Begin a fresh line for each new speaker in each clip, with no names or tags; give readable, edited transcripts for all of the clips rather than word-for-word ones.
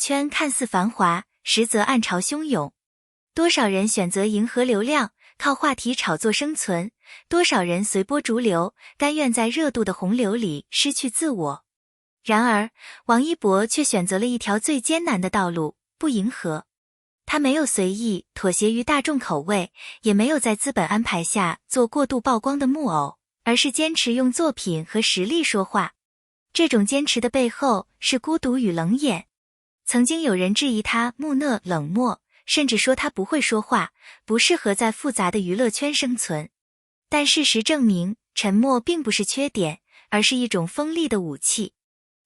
圈看似繁华，实则暗潮汹涌。多少人选择迎合流量，靠话题炒作生存，多少人随波逐流，甘愿在热度的洪流里失去自我。然而，王一博却选择了一条最艰难的道路，不迎合。他没有随意妥协于大众口味，也没有在资本安排下做过度曝光的木偶，而是坚持用作品和实力说话。这种坚持的背后是孤独与冷眼。曾经有人质疑他木讷冷漠，甚至说他不会说话，不适合在复杂的娱乐圈生存。但事实证明，沉默并不是缺点，而是一种锋利的武器。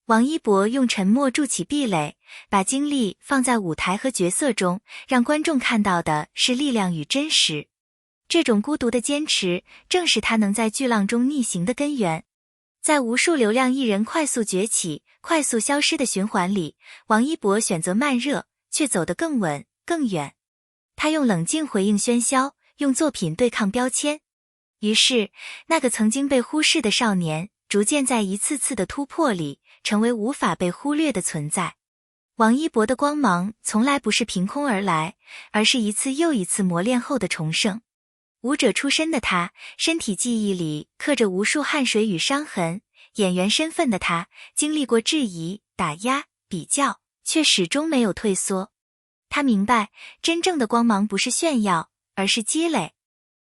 王一博用沉默筑起壁垒，把精力放在舞台和角色中，让观众看到的是力量与真实。这种孤独的坚持，正是他能在巨浪中逆行的根源。在无数流量艺人快速崛起、快速消失的循环里，王一博选择慢热，却走得更稳、更远。他用冷静回应喧嚣，用作品对抗标签。于是，那个曾经被忽视的少年，逐渐在一次次的突破里，成为无法被忽略的存在。王一博的光芒从来不是凭空而来，而是一次又一次磨练后的重生。舞者出身的他，身体记忆里刻着无数汗水与伤痕；演员身份的他，经历过质疑、打压、比较，却始终没有退缩。他明白，真正的光芒不是炫耀，而是积累。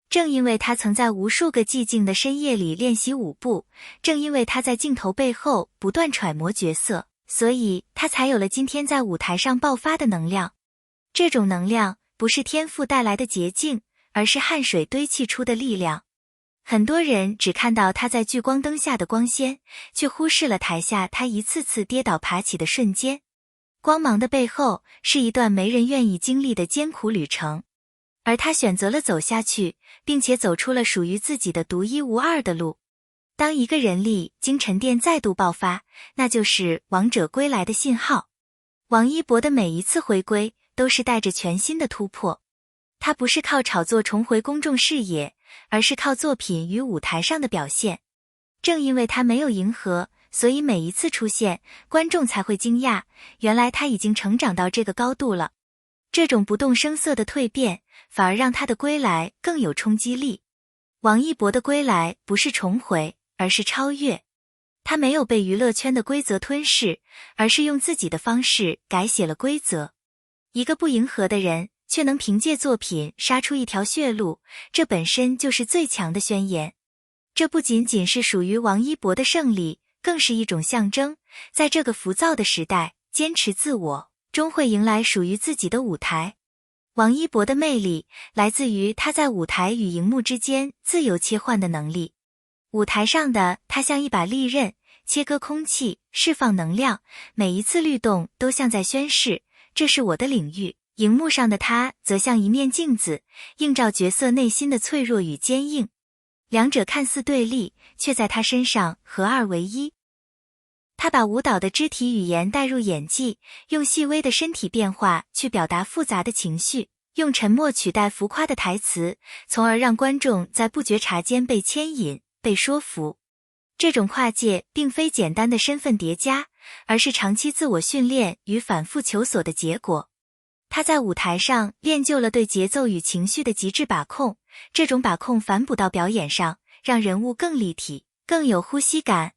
正因为他曾在无数个寂静的深夜里练习舞步，正因为他在镜头背后不断揣摩角色，所以他才有了今天在舞台上爆发的能量。这种能量不是天赋带来的捷径，而是汗水堆砌出的力量。很多人只看到他在聚光灯下的光鲜，却忽视了台下他一次次跌倒爬起的瞬间。光芒的背后，是一段没人愿意经历的艰苦旅程。而他选择了走下去，并且走出了属于自己的独一无二的路。当一个人力经沉淀再度爆发，那就是王者归来的信号。王一博的每一次回归，都是带着全新的突破。他不是靠炒作重回公众视野，而是靠作品与舞台上的表现。正因为他没有迎合，所以每一次出现，观众才会惊讶，原来他已经成长到这个高度了。这种不动声色的蜕变，反而让他的归来更有冲击力。王一博的归来不是重回，而是超越。他没有被娱乐圈的规则吞噬，而是用自己的方式改写了规则。一个不迎合的人，却能凭借作品杀出一条血路，这本身就是最强的宣言。这不仅仅是属于王一博的胜利，更是一种象征。在这个浮躁的时代，坚持自我，终会迎来属于自己的舞台。王一博的魅力来自于他在舞台与荧幕之间自由切换的能力。舞台上的他像一把利刃，切割空气，释放能量，每一次律动都像在宣示，这是我的领域。荧幕上的他则像一面镜子，映照角色内心的脆弱与坚硬。两者看似对立，却在他身上合二为一。他把舞蹈的肢体语言带入演技，用细微的身体变化去表达复杂的情绪，用沉默取代浮夸的台词，从而让观众在不觉察间被牵引、被说服。这种跨界并非简单的身份叠加，而是长期自我训练与反复求索的结果。他在舞台上练就了对节奏与情绪的极致把控，这种把控反哺到表演上，让人物更立体、更有呼吸感。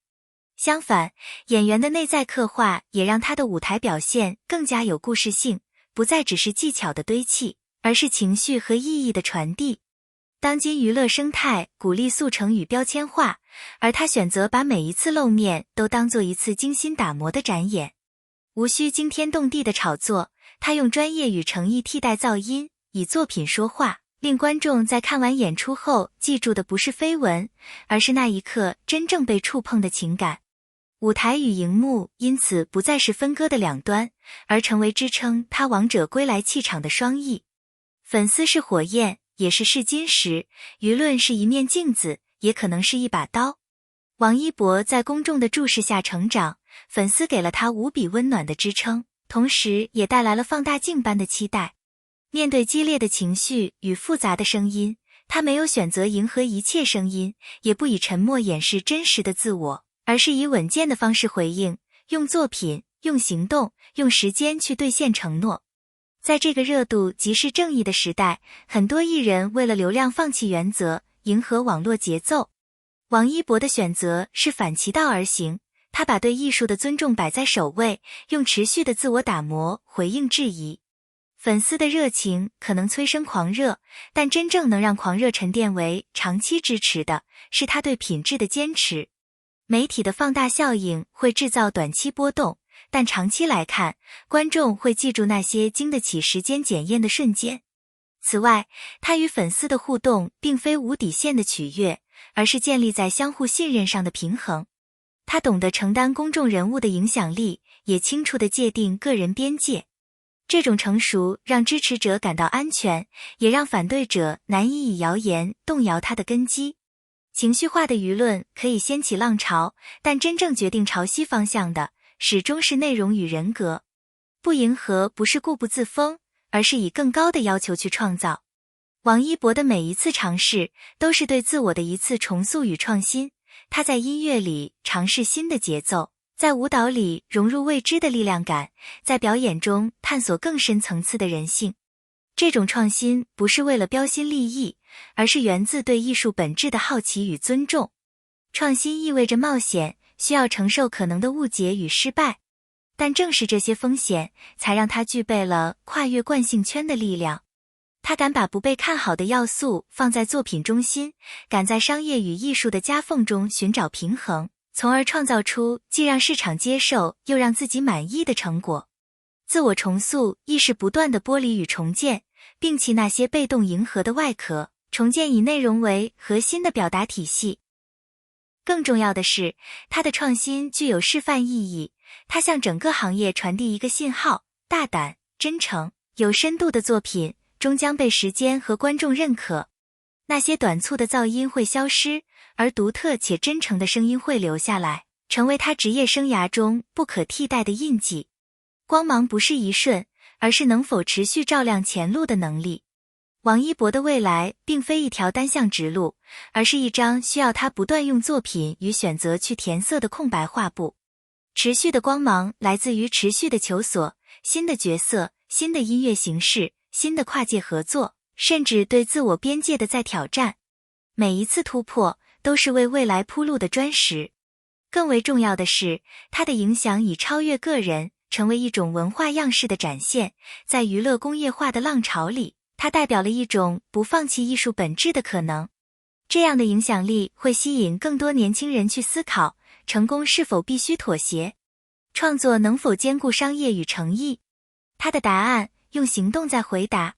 相反，演员的内在刻画也让他的舞台表现更加有故事性，不再只是技巧的堆砌，而是情绪和意义的传递。当今娱乐生态鼓励速成与标签化，而他选择把每一次露面都当作一次精心打磨的展演。无需惊天动地的炒作，他用专业与诚意替代噪音，以作品说话，令观众在看完演出后记住的不是绯闻，而是那一刻真正被触碰的情感。舞台与荧幕因此不再是分割的两端，而成为支撑他王者归来气场的双翼。粉丝是火焰，也是试金石；舆论是一面镜子，也可能是一把刀。王一博在公众的注视下成长，粉丝给了他无比温暖的支撑，同时也带来了放大镜般的期待。面对激烈的情绪与复杂的声音，他没有选择迎合一切声音，也不以沉默掩饰真实的自我，而是以稳健的方式回应，用作品、用行动、用时间去兑现承诺。在这个热度即是正义的时代，很多艺人为了流量放弃原则，迎合网络节奏。王一博的选择是反其道而行，他把对艺术的尊重摆在首位，用持续的自我打磨回应质疑。粉丝的热情可能催生狂热，但真正能让狂热沉淀为长期支持的，是他对品质的坚持。媒体的放大效应会制造短期波动，但长期来看，观众会记住那些经得起时间检验的瞬间。此外，他与粉丝的互动并非无底线的取悦，而是建立在相互信任上的平衡。他懂得承担公众人物的影响力，也清楚地界定个人边界。这种成熟让支持者感到安全，也让反对者难以以谣言动摇他的根基。情绪化的舆论可以掀起浪潮，但真正决定潮汐方向的，始终是内容与人格。不迎合不是固步自封，而是以更高的要求去创造。王一博的每一次尝试，都是对自我的一次重塑与创新。他在音乐里尝试新的节奏，在舞蹈里融入未知的力量感，在表演中探索更深层次的人性。这种创新不是为了标新立异，而是源自对艺术本质的好奇与尊重。创新意味着冒险，需要承受可能的误解与失败。但正是这些风险，才让他具备了跨越惯性圈的力量。他敢把不被看好的要素放在作品中心，敢在商业与艺术的夹缝中寻找平衡，从而创造出既让市场接受又让自己满意的成果。自我重塑亦是不断的剥离与重建，摒弃那些被动迎合的外壳，重建以内容为核心的表达体系。更重要的是，他的创新具有示范意义，他向整个行业传递一个信号：大胆、真诚、有深度的作品终将被时间和观众认可。那些短促的噪音会消失，而独特且真诚的声音会留下来，成为他职业生涯中不可替代的印记。光芒不是一瞬，而是能否持续照亮前路的能力。王一博的未来并非一条单向直路，而是一张需要他不断用作品与选择去填色的空白画布。持续的光芒来自于持续的求索，新的角色、新的音乐形式、新的跨界合作，甚至对自我边界的再挑战。每一次突破都是为未来铺路的砖石。更为重要的是，他的影响已超越个人，成为一种文化样式的展现。在娱乐工业化的浪潮里，他代表了一种不放弃艺术本质的可能。这样的影响力会吸引更多年轻人去思考，成功是否必须妥协？创作能否兼顾商业与诚意？他的答案用行动在回答。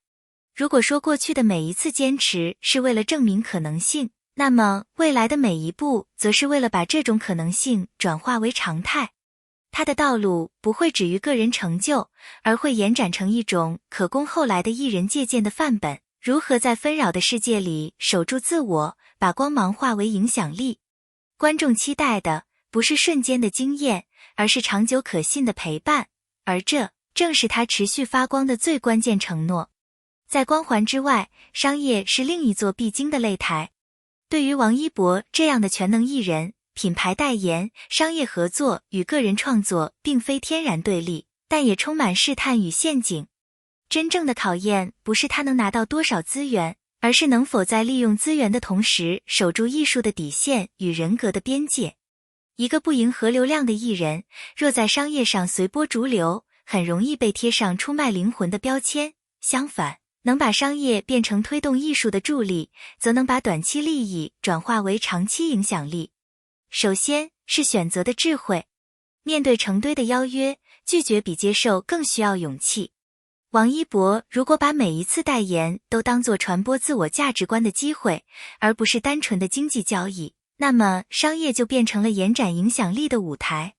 如果说过去的每一次坚持是为了证明可能性，那么未来的每一步则是为了把这种可能性转化为常态。他的道路不会止于个人成就，而会延展成一种可供后来的艺人借鉴的范本。如何在纷扰的世界里守住自我，把光芒化为影响力？观众期待的不是瞬间的惊艳，而是长久可信的陪伴，而这正是他持续发光的最关键承诺。在光环之外，商业是另一座必经的擂台。对于王一博这样的全能艺人，品牌代言、商业合作与个人创作并非天然对立，但也充满试探与陷阱。真正的考验不是他能拿到多少资源，而是能否在利用资源的同时守住艺术的底线与人格的边界。一个不迎合流量的艺人，若在商业上随波逐流，很容易被贴上出卖灵魂的标签。相反，能把商业变成推动艺术的助力，则能把短期利益转化为长期影响力。首先是选择的智慧。面对成堆的邀约，拒绝比接受更需要勇气。王一博如果把每一次代言都当作传播自我价值观的机会，而不是单纯的经济交易，那么商业就变成了延展影响力的舞台。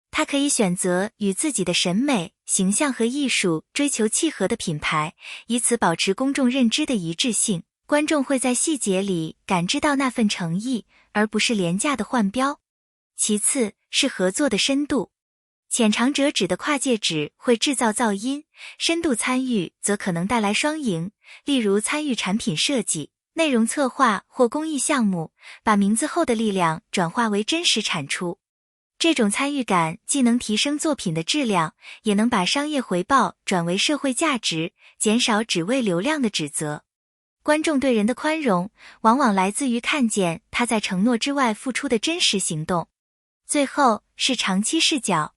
他可以选择与自己的审美、形象和艺术追求契合的品牌，以此保持公众认知的一致性。观众会在细节里感知到那份诚意，而不是廉价的换标。其次是合作的深度。浅尝辄止的跨界只会制造噪音，深度参与则可能带来双赢。例如参与产品设计、内容策划或公益项目，把名字后的力量转化为真实产出。这种参与感既能提升作品的质量，也能把商业回报转为社会价值，减少只为流量的指责。观众对人的宽容，往往来自于看见他在承诺之外付出的真实行动。最后是长期视角。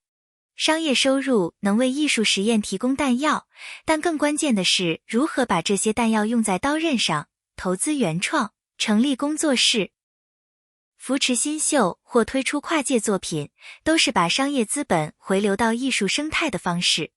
商业收入能为艺术实验提供弹药，但更关键的是如何把这些弹药用在刀刃上，投资原创，成立工作室，扶持新秀或推出跨界作品，都是把商业资本回流到艺术生态的方式。